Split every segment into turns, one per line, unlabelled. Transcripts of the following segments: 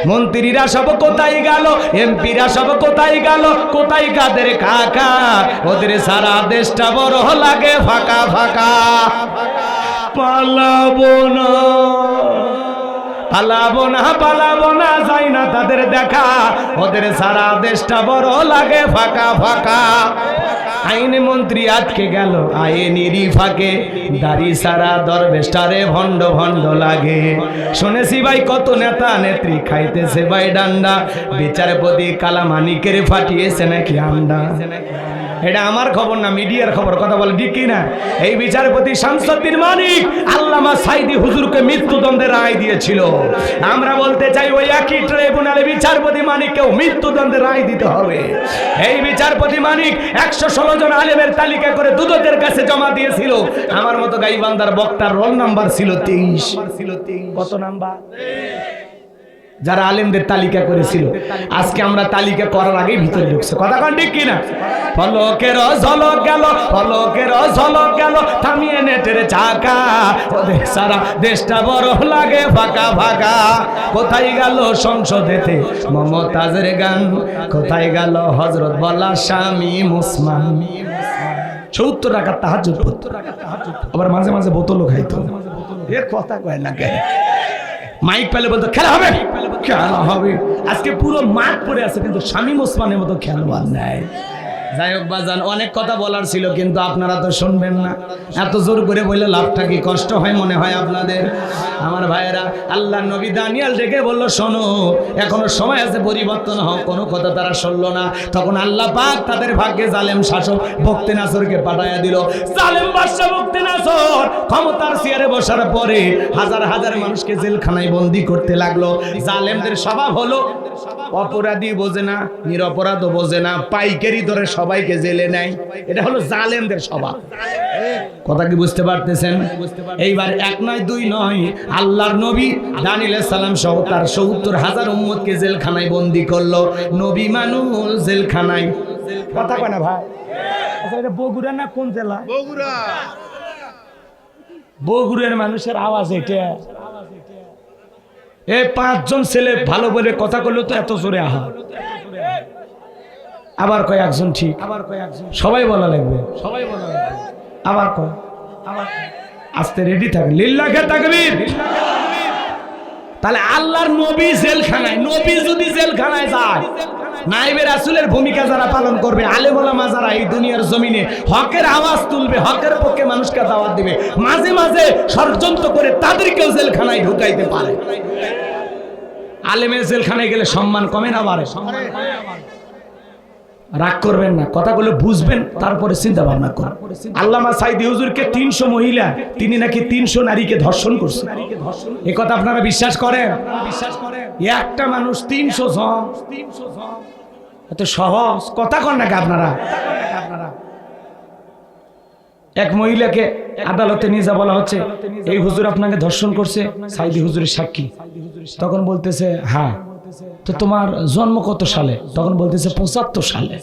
মন্ত্রীরা সব কোথায় গেল, এমপিরা সব কোথায় গেল, কোথায় কাদের কাকা, ওদের সারা দেশটা বড় লাগে ফাঁকা ফাঁকা। পালাবো না পালাবো না পালাবো না, যাই না তাদের দেখা, ওদের সারা দেশটা বড় লাগে ফাঁকা ফাঁকা। আইন মন্ত্রী আটকে গেল আইনেরই ফাঁকে, দাড়ি সারা দরবেশটারে ভণ্ড ভণ্ড লাগে। শুনেছি ভাই কত নেতা নেত্রী খাইতেছে ভাই ডান্ডা, বিচারপতি কালামানিকের ফাটিয়েছে নাকি আন্ডা। এটা আমার খবর না, মিডিয়ার খবর, কথা বলে ঠিক কিনা। এই বিচারপতি শামসুদ্দিন মানিক আল্লামা সাইদি হুজুরকে মৃত্যুদণ্ডের রায় দিয়েছিল। আমরা বলতে চাই ওই একই ট্রাইব্যুনালে বিচারপতি মানিককেও মৃত্যুদণ্ডের রায় দিতে হবে। এই বিচারপতি মানিক 116 জন আলেমের তালিকা করে দুদকের কাছে জমা দিয়েছিল। আমার মতো গাইবান্দার বক্তার রোল নাম্বার ছিল 23। কত নাম্বার? যারা আলেমদের তালিকা করেছিল, আজকে আমরা তালিকা করার আগেই ভিতরে ঢুকছে, কথা কন ঠিক কিনা। ফলকের ঝলক গেল, ফলকের ঝলক গেল, থামিয়ে নেটের চাকা, ওদের সারা দেশটা বড় লাগে ফাঁকা ফাঁকা। কোথায় গেল সংসদেতে মমতাজের গান, কোথায় গেল হযরত বলা স্বামী মুসলমান। 70 টাকা তাহাজ্জুদ পড়তো, আবার মাঝে মাঝে বোতলও খাইতো। এর কথা কয় না কে? মাইক পেলে বলতো খেলা হবে, খেলা হবে। আজকে পুরো মাঠ পড়ে আছে, কিন্তু শামীম ওসমানের মতো খেলোয়াড় নেই। যাই হোক বাজান, অনেক কথা বলার ছিল, কিন্তু আপনারা তো শুনবেন না। এত জোর করে বললে লাভটা কি? কষ্ট হয় মনে হয় আপনাদের। আমার ভাইয়েরা, আল্লাহ নবী দানিয়েল ডেকে বলল, শোনো এখনো সময় আছে, পরিবর্তন হও। কোনো কথা তারা শুনল না। তখন আল্লাহ পাক তাদের ভাগ্যে জালেম শাসক বখতে নাসরকে পাঠাইয়া দিল। জালেম বাদশা বখতে নাসর ক্ষমতার চেয়ারে বসার পরে হাজার হাজার মানুষকে জেলখানায় বন্দী করতে লাগলো। জালেমদের স্বভাব হলো অপরাধী বোঝে না, নিরপরাধও বোঝে না, পাইকারি ধরে সবাইকে জেলে নেয়। এটা হলো জালেমদের স্বভাব। কথা কি বুঝতে পারতেছেন? এইবার 1 নয় 2 নয়, আল্লাহর নবী দানিয়েল আলাইহিস সালাম সহ তার 70,000 উম্মতকে জেলখানায় বন্দী করলো। নবী মানুষ জেলখানায়, কথা কয় না ভাই? আচ্ছা, এটা বগুড়া না কোন জেলা? বগুড়া। বগুড়ার মানুষের আওয়াজ এটা। এই 5 জন ছেলে ভালো বলে কথা করলো তো এত জোরে আহা। আবার কয় একজন ঠিক, আবার কয় একজন, সবাই বলা লাগবে, সবাই বলা লাগবে। আবার কয়, আবার আস্তে রেডি থাকে। লিল্লাহে তাকবীর। তাহলে আল্লাহর নবী জেলখানায়, নবী যদি জেলখানায় যায়, নাইবে রাসূলের ভূমিকা যারা পালন করবে, আলেম ওলামা যারা এই দুনিয়ার জমিনে হকের আওয়াজ তুলবে, হকের পক্ষে মানুষকে দাওয়াত দিবে, মাঝে মাঝে ষড়যন্ত্র করে তাদেরকেও জেলখানায় ঢুকাইতে পারে। আলেমের জেলখানায় গেলে সম্মান কমে না বাড়ে? রাগ করবেন না, কথাগুলো বুঝবেন, তারপরে চিন্তা ভাবনা করুন। আল্লামা সাইদি হুজুরকে 300 মহিলা, তিনি নাকি 300 নারীকে ধর্ষণ করছে। এই কথা আপনারা বিশ্বাস করেন? বিশ্বাস করেন? একটা মানুষ 300 জন, এত সহজ কথা কন নাকি আপনারা? এক মহিলাকে আদালতে নিয়ে যা বলা হচ্ছে, এই হুজুর আপনাকে ধর্ষণ করছে, সাইদি হুজুরের সাক্ষী। তখন বলতেছে হ্যাঁ। তো তোমার জন্ম কত সালে? তখন বলতেছে 75 সালে।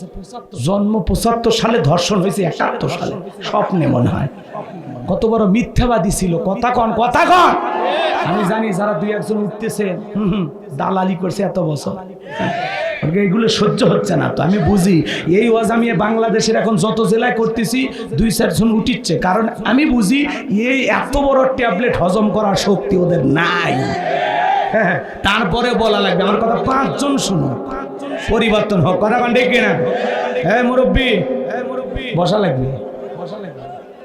জন্ম 75 সালে, ধর্ষণ হয়েছে 71 সালে। স্বপ্নে মনে হয়। কত বড় মিথ্যাবাদী ছিল। কথা কন, কথা কন। আমি জানি যারা 2-1 জন উঠতেছে দালালি করছে এত বছর, এইগুলো সহ্য হচ্ছে না। তো আমি বুঝি, এই ওয়াজ আমি বাংলাদেশের এখন যত জেলায় করতেছি 2-4 জন উঠিচ্ছে, কারণ আমি বুঝি এই এত বড় ট্যাবলেট হজম করার শক্তি ওদের নাই। তারপরে বলা লাগবে আমার কথা, 5 জন শুনো, পরিবর্তন হোক। কথা কান ঠিক কিনা? হ্যাঁ মুরব্বী, বসা লাগবে,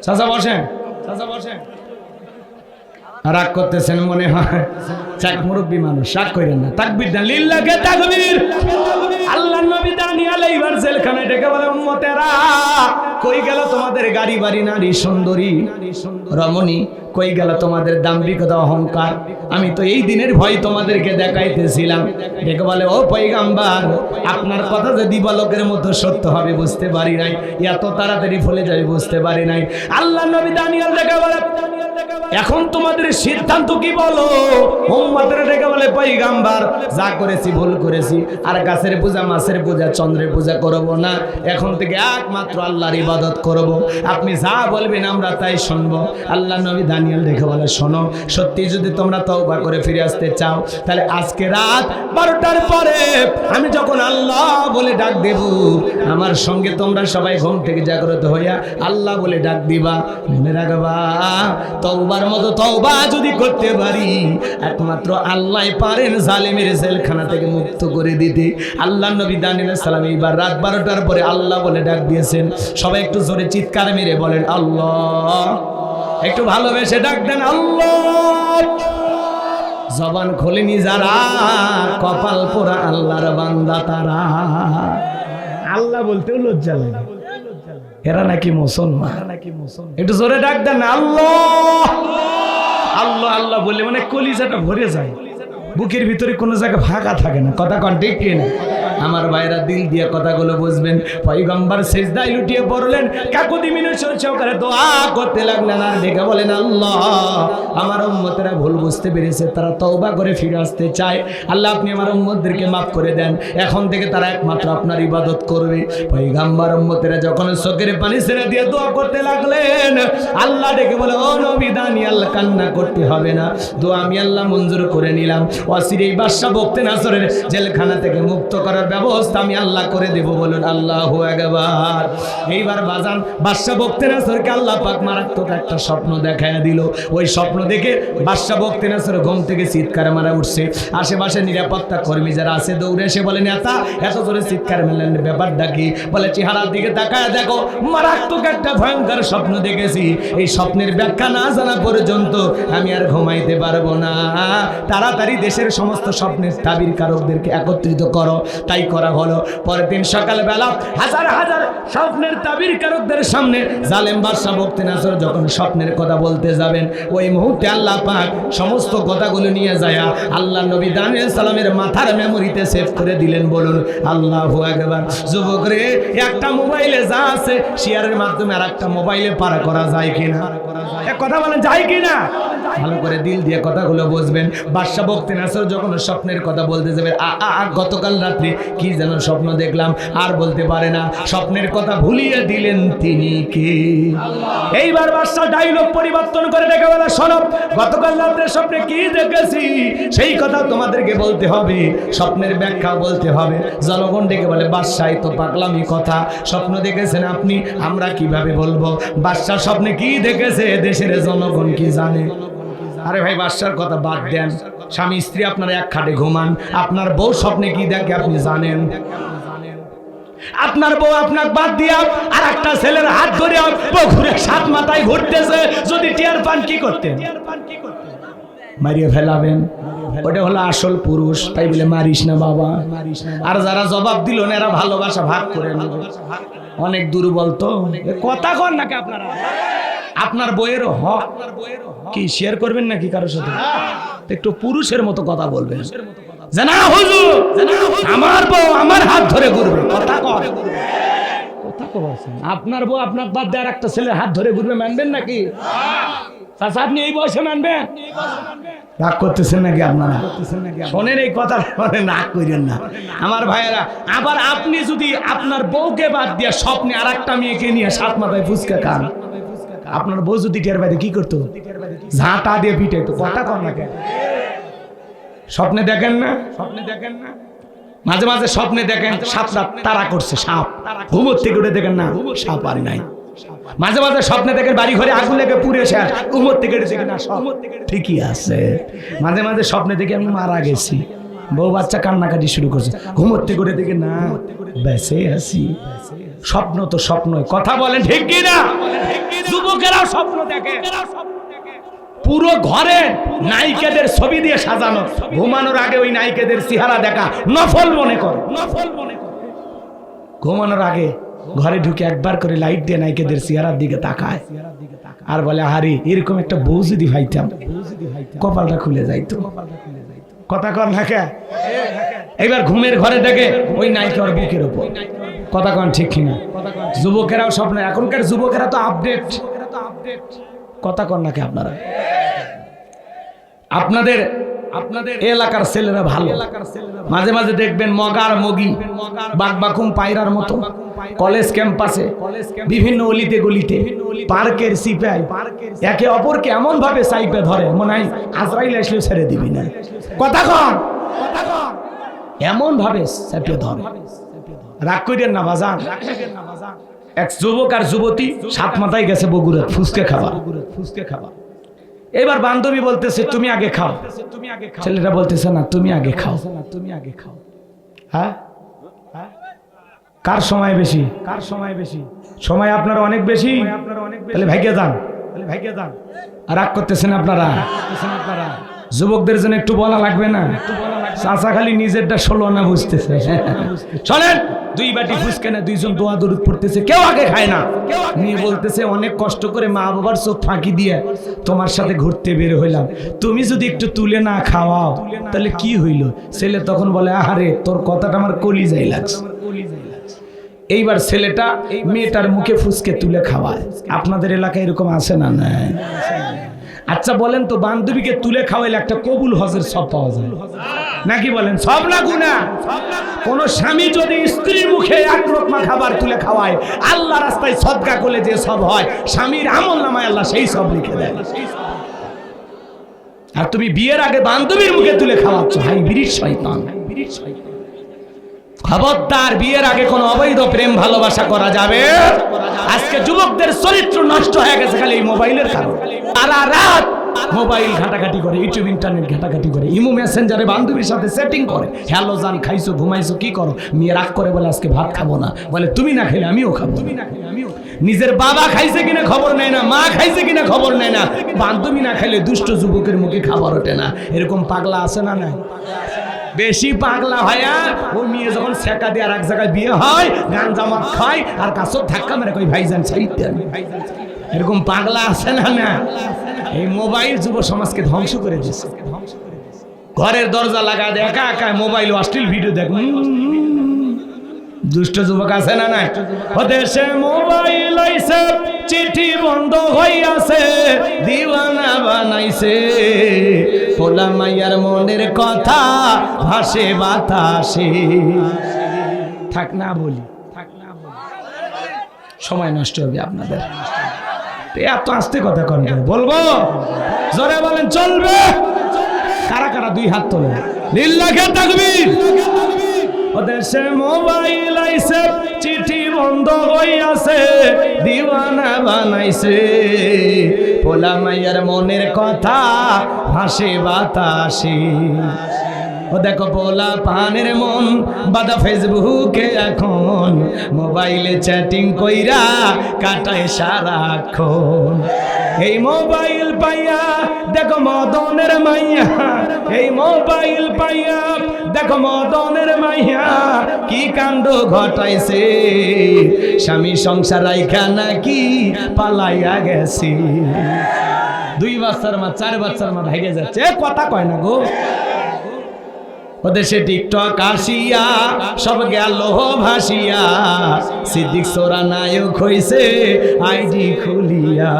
চাচা বসেন, চাচা বসেন। রাগ করতেছেন মনে হয়, চাক মুরব্বী মানুষ, রাগ করেন না। তাকবীর দেন, লিল্লাহে তাকবীর। আল্লাহর নবী দানিয়েল এইবার জেলখানায় ডেকে বলে, উম্মতেরা কই গেল তোমাদের গাড়ি বাড়ি, নারী সুন্দরী রমণী, কই গেল তোমাদের দাম্ভিকতা অহংকার? আমি তো এই দিনের ভয় তোমাদেরকে দেখাইতেছিলাম। ডেকে বলে, ও পয়গম্বর, আপনার কথা যে দিবালোকের মতো সত্য হবে বুঝতে পারি নাই, এত তাড়াতাড়ি ভুলে যাবে বুঝতে পারি নাই। আল্লাহর নবী দানিয়েল ডেকে বলে, এখন তোমাদের সিদ্ধান্ত কি বলো? উম্মতের ডেকে বলে পয়গম্বর যা করেছি ভুল করেছি, আর গাছের পূজা, মাছের পূজা, চন্দ্রের পূজা করব না, এখন থেকে একমাত্র আল্লাহর ইবাদত করব। আপনি যা বলবেন আমরা তাই শুনবো। আল্লাহ নবী দানিয়েল ডেকে বলে শোনো, সত্যি যদি তোমরা তওবা করে ফিরে আসতে চাও, তাহলে আজকে রাত 12টার পরে আমি যখন আল্লাহ বলে ডাক দেব, আমার সঙ্গে তোমরা সবাই ঘুম থেকে জাগ্রত হইয়া আল্লাহ বলে ডাক দিবা। মনে রাখবা, তওবার মতো তওবা যদি করতে পারি, একমাত্র আল্লাহ পারেন জালেমের জেলখানা থেকে মুক্ত করে দিতে। আল্লাহ নবী দানিয়েল আলাইহিস সালাম এইবার রাত 12টার পরে আল্লাহ বলে ডাক দিয়েছেন। সবাই একটু জোরে চিৎকার মেরে বলেন আল্লাহ। একটু ভালোবেসে ডাক দেন আল্লাহ। জবান খোলেনি যারা, কপাল পোড়া আল্লাহর বান্দা তারা। আল্লাহ বলতেও লজ্জা লাগে, এরা নাকি মুসলমান। একটু জোরে ডাক দেন আল্লাহ। আল্লাহ আল্লাহ বললে মানে কলিজাটা ভরে যায়, বুকের ভিতরে কোনো জায়গায় ফাঁকা থাকে না। কথা কন ঠিক কিনা? আমার ভাইরা দিল দিয়ে কথাগুলো বুঝবেন। পয়গম্বর সিজদায় লুটিয়ে পড়লেন, কাকুতি মিনতি সহকারে দোয়া করতে লাগলেন আর ডেকে বলেন আল্লাহ, আমার উম্মতেরা ভুল বুঝতে পেরেছে, তারা তওবা করে ফিরে আসতে চায়। আল্লাহ আপনি আমার উম্মতদেরকে মাফ করে দেন, এখন থেকে তারা একমাত্র আপনার ইবাদত করবে। পয়গম্বর উম্মতেরা যখন চোখের পানি ছেড়ে দিয়ে দোয়া করতে লাগলেন, আল্লাহ ডেকে বলে ও নবী দানিয়েল, কান্না করতে হবে না, দোয়া আমি আল্লাহ মঞ্জুর করে নিলাম। অচিরেই বাদশা বখতিয়ানসরের জেলখানা থেকে মুক্ত করার ব্যবস্থা আমি আল্লাহ করে দেব। বলুন আল্লাহু আকবার। এইবার বাজান বাদশা বখতিয়ানসরকে আল্লাহ পাক মারাত্মক একটা স্বপ্ন দেখায়া দিল। ওই স্বপ্ন দেখে বাদশা বখতিয়ানসর ঘুম থেকে চিৎকার মারা উঠছে। আশেপাশে নিরাপত্তা কর্মী যারা আছে দৌড়ে এসে বলে নেতা এত জোরে চিৎকার মেলেন, ব্যাপারটা কি? বলে চেহারার দিকে তাকায় দেখো, মারাত্মক একটা ভয়ঙ্কর স্বপ্ন দেখেছি। এই স্বপ্নের ব্যাখ্যা না জানা পর্যন্ত আমি আর ঘুমাইতে পারবো না। তাড়াতাড়ি দেশের সমস্ত স্বপ্নের তাবির কারকদেরকে একত্রিত করো। তাই করা হলো। পরের দিন সকালবেলা হাজার হাজার স্বপ্নের তাবির কারকদের সামনে জালেম বাদশা বখতিয়ানসর যখন স্বপ্নের কথা বলতে যাবেন, ওই মুহূর্তে আল্লাহ পাক সমস্ত কথাগুলো নিয়ে যায় আল্লাহ নবী দানিয়েল সালামের মাথার মেমোরিতে সেভ করে দিলেন। বলুন আল্লাহু আকবার। যুবক রে, একটা মোবাইলে যা আছে শেয়ারের মাধ্যমে আর একটা মোবাইলে পার করা যায় কিনা? কথা বলেন যায় কিনা? ভালো করে দিল দিয়ে কথাগুলো বুঝবেন। বাদশা বখতিয়ানসর যখন স্বপ্নের কথা বলতে যাবে, গতকাল রাত্রে কি যেন স্বপ্ন দেখলাম, আর বলতে পারে না। স্বপ্নের কথা ভুলিয়ে দিলেন তিনি কে? এইবার বাদশা ডায়লগ পরিবর্তন করে ডেকে বলে শোনো, গতকাল রাত্রে স্বপ্নে কি দেখেছি সেই কথা তোমাদেরকে বলতে হবে, স্বপ্নের ব্যাখ্যা বলতে হবে। জনগণ ডেকে বলে বাদশা তো পাগলামি কথা, স্বপ্ন দেখেছেন আপনি, আমরা কিভাবে বলবো? বাদশা স্বপ্নে কি দেখেছে দেশের জনগণ কি জানে? আরে ভাই বাদশার কথা বাদ দেন, স্বামী স্ত্রী আপনারা এক খাটে ঘুমান, আপনার বউ স্বপ্নে কি দেখে আপনি জানেন? আপনার বউ আপনার বাদ দিয়া আর একটা ছেলের হাত ধরে পুকুরে সাত মাথায় ঘুরতেছে, যদি টিয়ার পান কি করতেন? মারিয়ে ফেলাবেন। ওটা হলো আসল পুরুষ, তাই বলে মারিস না বাবা। আর যারা জবাব দিল না এরা ভালোবাসা ভাগ করে নেবে। অনেক দুর্বল তো কথা কন নাকি আপনারা? আপনার বইয়ের হক কি শেয়ার করবেন নাকি কারোর সাথে? একটু পুরুষের মতো কথা বলবেন। জানা হুজুর, আমার বউ আমার হাত ধরে ঘুরবে, কথা কর। কথা কবেন? আপনার বউ আপনার বাদ দিয়ে আর একটা ছেলের হাত ধরে ঘুরবে, মানবেন নাকি? চাচা আপনি এই বয়সে মানবেন? রাগ করতেছেন নাকি আপনারা? শোনেন এই কথা, রাগ করেন না আমার ভাইয়েরা। আবার আপনি যদি আপনার বউকে বাদ দিয়ে স্বপ্নে আর একটা মেয়েকে নিয়ে সাত মাথায় ফুচকা খান, আপনার বউ যদি টের বাইরে কি করতো? ঝাঁটা দিয়ে পিটে তো। কথা কম না কেন? স্বপ্নে দেখেন না? স্বপ্নে দেখেন না? মাঝে মাঝে স্বপ্নে দেখেন সাপটা তারা করছে, সাপ ঘুমোর থেকে উঠে দেখেন না সাপ আর নাই। মাঝে মাঝে স্বপ্নে দেখেন বাড়ি ঘরে আগুন লেগে পুড়ে শেষ, ঘুমোর থেকে উঠে দেখেন না সব ঠিকই আছে। মাঝে মাঝে স্বপ্নে দেখে আমি মারা গেছি, বউ বাচ্চা কান্নাকাটি শুরু করছে, ঘুমোর থেকে উঠে দেখে না বেঁচে আছি। স্বপ্ন তো স্বপ্নই, কথা বলেন ঠিক কি না? যুবকেরাও স্বপ্ন দেখে, পুরো ঘরে নায়িকাদের ছবি দিয়ে সাজানো, ঘুমানোর আগে ওই নায়িকাদের চেহারা দেখা নফল মনে কর। ঘুমানোর আগে ঘরে ঢুকে একবার করে লাইট দিয়ে নায়িকাদের চেহারার দিকে তাকায় আর বলে হারি এরকম একটা বউ যদি ভাইতাম কপালটা খুলে যাইতো। কথা কর না কে? এবার ঘুমের ঘরে দেখে ওই নায়িকার বুকের উপর। কথা কন ঠিক কিনা? যুবকেরাও স্বপ্ন, এখনকার যুবকেরা তো আপডেট, কথা কন নাকি আপনারা? আপনাদের আপনাদের এলাকার ছেলেরা ভালো, মাঝে মাঝে দেখবেন মগার মগি বাগবাকুম পায়রার মতো কলেজ ক্যাম্পাসে বিভিন্ন অলিতে গলিতে পার্কের সিপাই একে অপরকে এমন ভাবে সাইপে ধরে মনে হয় আজরাইল আসলে ছেড়ে দিবি না। কথা কন, এমন ভাবে সাইপে ধরে। রাগ করেন না বাজান। এক যুবক আর যুবতী সাত মাথায় গেছে বগুড়া ফুসকে খাওয়া। এবার বান্ধবী বলতেছে তুমি আগে খাও, ছেলেরা বলতেছে না তুমি আগে খাও। হ্যাঁ, কার সময় বেশি? সময় আপনারা অনেক বেশি, তাহলে ভাইকে যান। রাগ করতেছেন আপনারা? যুবকদের জন্য একটু বলা লাগবে না? চাচা খালি নিজেরটা 16 না বুঝতেছে। চলেন, 2 বাটি ফুসকে না, 2 জন দোয়া দরুদ পড়তেছে, কেউ আগে খায় না। মেয়ে বলতেছে অনেক কষ্ট করে মা বাবার চোখ ফাঁকি দিয়ে তোমার সাথে ঘুরতে বের হইলাম, তুমি যদি একটু তুলে না খাওয়াও তাহলে কি হইল? ছেলে তখন বলে আরে তোর কথাটা আমার কলিজায় লাগছে। এইবার ছেলেটা মেয়েটার মুখে ফুসকে তুলে খাওয়ায়। আপনাদের এলাকায় এরকম আছে না? না। আচ্ছা বলেন তো, বান্ধবীকে তুলে খাওয়াইলে একটা কবুল হজের সব পাওয়া যায় নাকি? বলেন সব না গুনাহ? কোন স্বামী যদি স্ত্রীর মুখে এক লোকমা খাবার তুলে খাওয়ায়, আল্লাহ রাস্তায় সদকা করলে যে সব হয়, স্বামীর আমল নামায় আল্লাহ সেই সব লিখে দেয়। আর তুমি বিয়ের আগে বান্ধবীর মুখে তুলে খাওয়াচ্ছ, হাই বিরিট শয়তান। খবরদার, বিয়ের আগে কোনো অবৈধ প্রেম ভালোবাসা করা যাবে। আজকে যুবকদের চরিত্র নষ্ট হয়ে গেছে খালি এই মোবাইলের কারণে। সারা রাত মোবাইল ঘাটাঘাটি করে, ইউটিউব ইন্টারনেট ঘাটাঘাটি করে, ইমো মেসেঞ্জারে বান্ধবীর সাথে সেটিং করে। হ্যালো জান, খাইছো ঘুমাইছো কি করো? মেয়ে রাগ করে বলে আজকে ভাত খাবো না, বলে তুমি না খেলে আমিও খাবো। নিজের বাবা খাইছে কিনা খবর নেয় না, মা খাইছে কিনা খবর নেয় না। বান্ধবী না খেলে দুষ্ট যুবকের মুখে খাবার ওঠে না। এরকম পাগলা আছে না? নাই? বেশি পাগলা হয়া ওই মেয়ে যখন ছেকা দিয়ে আর এক জায়গায় বিয়ে হয়, গান জামাত খায় আর কাছর ধাক্কা মেরে কই ভাইজান সাইতে। এরকম পাগলা আছে না? না। এই মোবাইল যুব সমাজকে ধ্বংস করে দিয়েছে। ঘরের দরজা লাগা দেয় একা একা মোবাইল অশ্লীল ভিডিও দেখ। দুষ্ট যুবক আছে না? নাই? দেশে মোবাইল আইছে, চিঠি বন্ধ হইয়াছে, দিওয়ানা বানাইছে, পোলা মাইয়ার মনের কথা ভাসে বাতাসে। থাক না বলি, সময় নষ্ট হবে আপনাদের। এত আস্তে কথা কন বলবো? জোরে বলেন চলবে? কারা কারা 2 হাত তোলেন? লিল্লাহে তাকবীর। দেশে মোবাইল আইছে, চিঠি বন্ধ হইয়াছে, দিওয়ানা বানাইছে, পোলা মাইয়ার মনের কথা ভাসে বাতাসে। ও দেখো পোলা পানের মন বাদা ফেসবুকে এখন, মোবাইলে চ্যাটিং কইরা কাটায় সারাক্ষণ। এই মোবাইল পাইয়া দেখো মদনের মাইয়া, এই মোবাইল পাইয়া দেখো মদনের মাইয়া কি কাণ্ড ঘটাইছে, স্বামী সংসার রাইখা নাকি পালাইয়া গেছে। 2 বাচ্চার মা 4 বাচ্চার মা ভাইগে যাচ্ছে, কথা কয় না গো। ওদেশে টিকটক আসিয়া সব গেল ভাসিয়া, সিদ্দিক সোরা নায়ক হইছে আইডি খুলিয়া।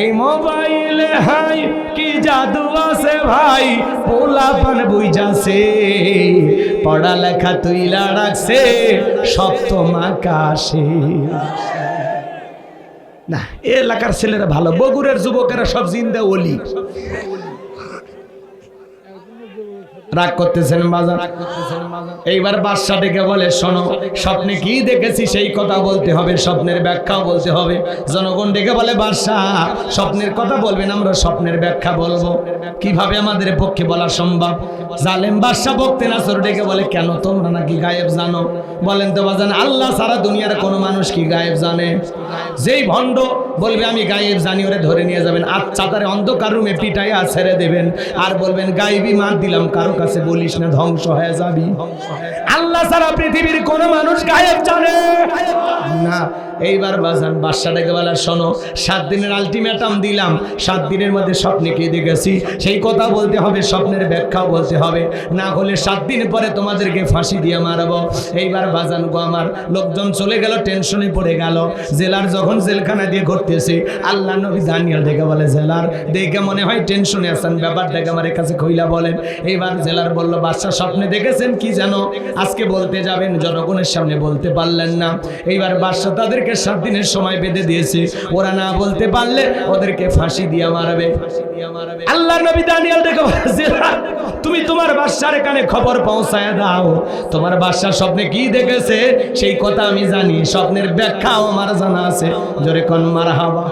এই মোবাইলে হাই কি জাদু আছে ভাই, পোলাপান বুঝাছে, পড়ালেখা তুইলা রাখছে সপ্তম আকাশে। না, এলাকার ছেলেরা ভালো, বগুড়ের যুবকেরা সব জিন্দা ওলি। রাগ করতেছেন বাজার? এইবার বাদশা ডেকে বলে শোনো, স্বপ্নে কি দেখেছি সেই কথা বলতে হবে, স্বপ্নের ব্যাখ্যাও বলতে হবে। জনগণ ডেকে বলে বাদশা স্বপ্নের কথা বলবেন, আমরা স্বপ্নের ব্যাখ্যা বলবো, কিভাবে আমাদের পক্ষে বলা সম্ভব? জালেম বাদশা বকতে নাসর ডেকে বলে কেন তোমরা নাকি গায়েব জানো? বলেন তো বাজান, আল্লাহ সারা দুনিয়ার কোনো মানুষ কি গায়েব জানে? যেই ভণ্ড বলবে আমি গায়েব জানি, ওরে ধরে নিয়ে যাবেন, আচ্ছা তারে অন্ধকার রুমে পিটাইয়া ছেড়ে দেবেন, আর বলবেন গায়েবী মার দিলাম, কারো কাছে বলিস না, ধ্বংস হয়ে যাবি। আল্লাহ সারা পৃথিবীর কোন মানুষ গায়েব জানে না। এইবার বাজান বাদশাটাকে বলে, শোনো 7 দিনের আলটিমেটাম দিলাম, 7 দিনের মধ্যে স্বপ্নে কি দেখেছি সেই কথা বলতে হবে, স্বপ্নের ব্যাখ্যাও বলতে হবে, না হলে 7 দিন পরে তোমাদেরকে ফাঁসি দিয়ে মারবো। এইবার বাজান গো আমার লোকজন চলে গেল, টেনশনে পড়ে গেল। জেলার যখন জেলখানা দিয়ে ঘুরতেছে, আল্লাহ নবী দানিয়েল দেখে বলে, জেলার দেখে মনে হয় টেনশনে আছেন, ব্যাপারটাকে আমার কাছে কইলা বলেন। এইবার জেলার বলল, বাদশা স্বপ্নে দেখেছেন কি জানো, আজকে বলতে যাবেন, জনগণের সামনে বলতে পারলেন না। এইবার বাদশা তাদেরকে 7 দিনের সময় বেঁধে দিয়েছে, ওরা না বলতে পারলে ওদেরকে ফাঁসি দিয়ে মারবে। আল্লাহ নবী দানিয়েল দেখে বলে, জেলার তুমি তোমার বাদশার কানে খবর পৌঁছায় দাও, তোমার বাদশা স্বপ্নে কি দেখেছে সেই কথা আমি জানি, স্বপ্নের ব্যাখ্যাও আমার জানা আছে। জোরে কোন মারহাবা।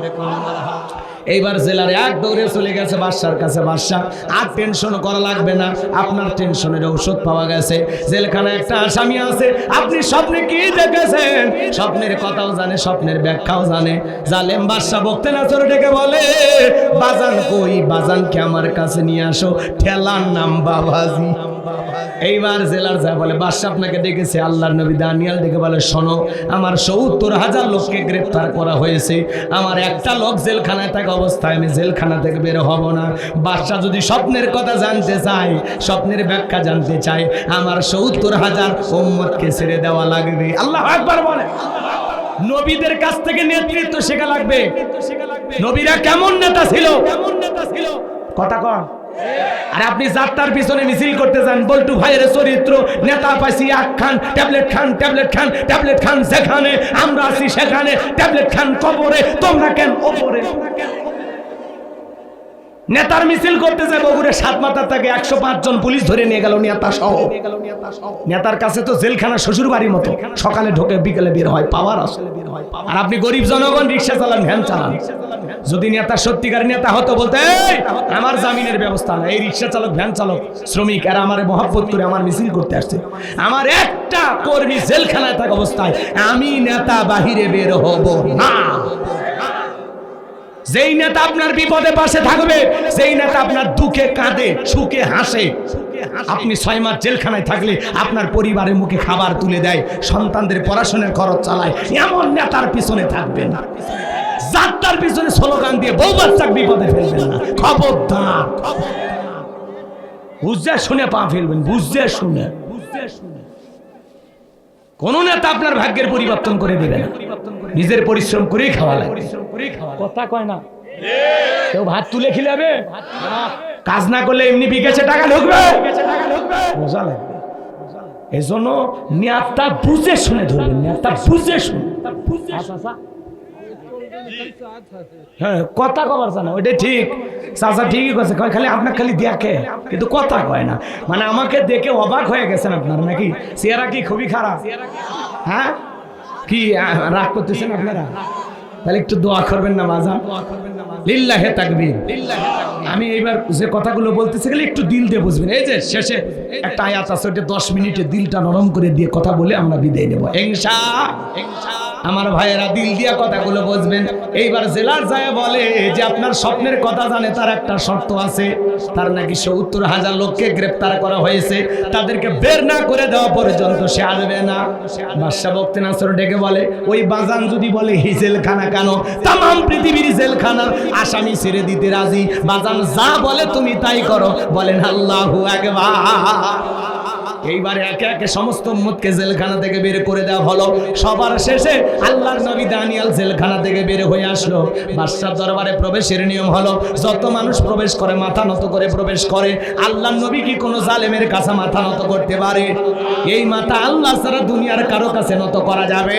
এইবার জেলার এক দৌড়ে চলে গেছে বাদশার কাছে, বাদশা আর টেনশন করা লাগবে না, আপনার টেনশনের ঔষধ পাওয়া গেছে, জেলখানায় একটা আসামি আছে, আপনি স্বপ্নে কি দেখেছেন স্বপ্নের কথাও জানে, স্বপ্নের ব্যাখ্যাও জানে। জালেম বাদশা বকতে না চলে ডেকে বলে, বাজান কই, বাজানকে আমার কাছে নিয়ে আসো, ঠেলার নাম বাবাজি। এইবার জেলার যা বলে, বাদশা আপনাকে ডেকেছে। আল্লাহর নবী দানিয়েল ডেকে বলে, শোনো আমার 70,000 লোককে গ্রেফতার করা হয়েছে, আমার একটা লোক জেলখানায় থাকা অবস্থায় আমি জেলখানা থেকে বের হব না। বাদশা যদি স্বপ্নের কথা জানতে চায়, স্বপ্নের ব্যাখ্যা জানতে চায়, আমার 70,000 উম্মতকে ছেড়ে দেওয়া লাগবে। আল্লাহু আকবার বলে। নবীদের কাছ থেকে নেতৃত্ব শেখা লাগবে। নবীরা কেমন নেতা ছিল, কথা কন। আর আপনি যাত্রার পিছনে মিছিল করতে যান, বল্টু ভাইয়ের চরিত্র, নেতা পাইছি আখ খান, ট্যাবলেট খান, ট্যাবলেট খান, ট্যাবলেট খান, যেখানে আমরা আছি সেখানে ট্যাবলেট খান, কবরে তোমরা কেন ওপরে। নেতার মিছিল করতে যায় বগুড়ে 7 মাথা থেকে 105 জন পুলিশ ধরে নিয়ে গেল নেতা সহ। নেতার কাছে তো জেলখানা শ্বশুর বাড়ির মতো, সকালে ঢোকে বিকেলে বের হয়, পাওয়ার আসলে বের হয়। আর আপনি গরিব জনগণ রিক্সা চালান, ভ্যান চালান। যদি নেতা সত্যিকার নেতা হতো বলতে, আমার জামিনের ব্যবস্থা না, এই রিক্সা চালক ভ্যান চালক শ্রমিক এরা আমার মহব্বত করে আমার মিছিল করতে আসছে, আমার একটা কর্মী জেলখানায় থাকা অবস্থায় আমি নেতা বাহিরে বের হব না। যেই নেতা আপনার বিপদে পাশে থাকবে, যেই নেতা আপনার দুঃখে কাঁদে, সুখে হাসে, আপনি 6 মাস জেলখানায় থাকলে আপনার পরিবারের মুখে খাবার তুলে দেয়, সন্তানদের পড়াশোনার খরচ চালায়, এমন নেতার পিছনে থাকবেন না। যাত্রার পিছনে স্লোগান দিয়ে বউ বাচ্চাকে বিপদে ফেলবেন না, খবরদার। বুঝে শুনে পা ফেলবেন, বুঝে শুনে। কোন নেতা আপনার ভাগ্যের পরিবর্তন করে দেবে না, নিজের পরিশ্রম করেই খাওয়া লাগে। কথা কয় না, কেউ ভাত তুলে খিলাবে, কাজ না করলে এমনি বিকেছে টাকা ঢুকবে, মজা লাগবে। এই জন্য নেতা বুঝে শুনে ধরবেন, নেতা বুঝে শুনে। হ্যাঁ, কথা কবার জানা, ওইটাই ঠিক। চাচা ঠিকই কথা কয়, খালি আপনার খালি দেখে কিন্তু কথা কয় না। মানে আমাকে দেখে অবাক হয়ে গেছেন আপনারা নাকি? চেহারা কি খুবই খারাপ? হ্যাঁ, কি রাগ করতেছেন আপনারা? তাহলে একটু দোয়া করবেন না বাজান, লিল্লাহে তাকবীর। আমি এইবার যে কথাগুলো বলতেছি গেলে একটু দিল দিয়ে বুঝবেন। এই যে শেষে একটা আয়াত আছে, ওটা 10 মিনিটে দিলটা নরম করে দিয়ে কথা বলে আমরা বিদায় নেব ইনশাআল্লাহ। আমার ভাইয়েরা দিল দিয়া কথাগুলো বুঝবেন। এইবার জেলার যায় বলে যে আপনার স্বপ্নের কথা জানে, তার একটা শর্ত আছে, তার নাকি 70,000 লোককে গ্রেফতার করা হয়েছে, তাদেরকে বের না করে দেওয়া পর্যন্ত সে আসবে না। বাদশা বক্তে নাসর ডেকে বলে, ওই বাজান যদি বলে এই জেলখানা কেন, তাম পৃথিবীর জেলখানার আসামি ছেড়ে দিতে রাজি, বাজান যা বলে তুমি তাই করো। বলেন আল্লাহু আকবার। এইবারে একে একে সমস্ত উম্মতকে জেলখানা থেকে বের করে দেওয়া হলো। সবার শেষে আল্লাহর নবী দানিয়েল জেলখানা থেকে বের হয়ে আসলো। বাদশার দরবারে প্রবেশের নিয়ম হলো, যত মানুষ প্রবেশ করে মাথা নত করে প্রবেশ করে। আল্লাহর নবী কি কোনো জালেমের কাছে মাথা নত করতে পারে? এই মাথা আল্লাহ ছাড়া দুনিয়ার কারো কাছে নত করা যাবে?